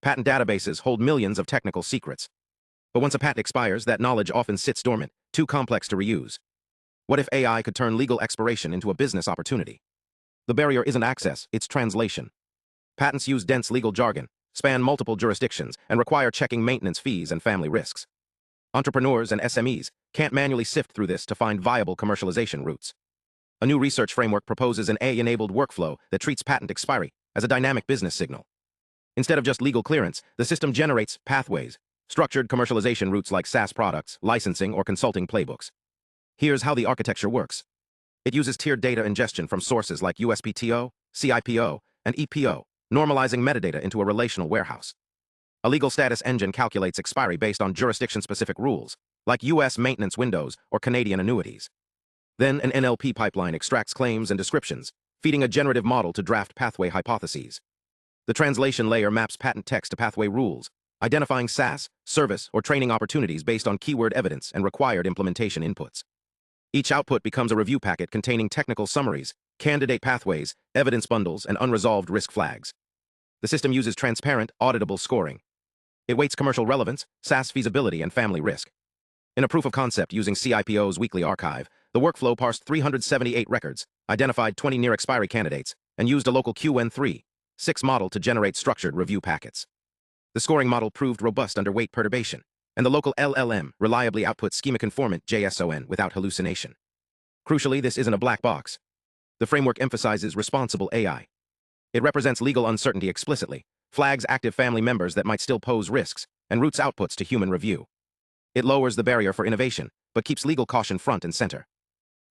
Patent databases hold millions of technical secrets. But once a patent expires, that knowledge often sits dormant, too complex to reuse. What if AI could turn legal expiration into a business opportunity? The barrier isn't access, it's translation. Patents use dense legal jargon, span multiple jurisdictions, and require checking maintenance fees and family risks. Entrepreneurs and SMEs can't manually sift through this to find viable commercialization routes. A new research framework proposes an AI-enabled workflow that treats patent expiry as a dynamic business signal. Instead of just legal clearance, the system generates pathways, structured commercialization routes like SaaS products, licensing, or consulting playbooks. Here's how the architecture works. It uses tiered data ingestion from sources like USPTO, CIPO, and EPO, normalizing metadata into a relational warehouse. A legal status engine calculates expiry based on jurisdiction-specific rules, like U.S. maintenance windows or Canadian annuities. Then an NLP pipeline extracts claims and descriptions, feeding a generative model to draft pathway hypotheses. The translation layer maps patent text to pathway rules, identifying SaaS, service, or training opportunities based on keyword evidence and required implementation inputs. Each output becomes a review packet containing technical summaries, candidate pathways, evidence bundles, and unresolved risk flags. The system uses transparent, auditable scoring. It weights commercial relevance, SaaS feasibility, and family risk. In a proof of concept using CIPO's weekly archive, the workflow parsed 378 records, identified 20 near-expiry candidates, and used a local QN3/6 model to generate structured review packets. The scoring model proved robust under weight perturbation, and the local LLM reliably outputs schema-conformant JSON without hallucination. Crucially, this isn't a black box. The framework emphasizes responsible AI. It represents legal uncertainty explicitly, flags active family members that might still pose risks, and routes outputs to human review. It lowers the barrier for innovation, but keeps legal caution front and center.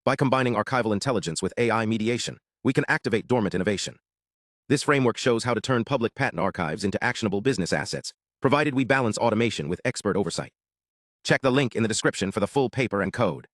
By combining archival intelligence with AI mediation, we can activate dormant innovation. This framework shows how to turn public patent archives into actionable business assets, provided we balance automation with expert oversight. Check the link in the description for the full paper and code.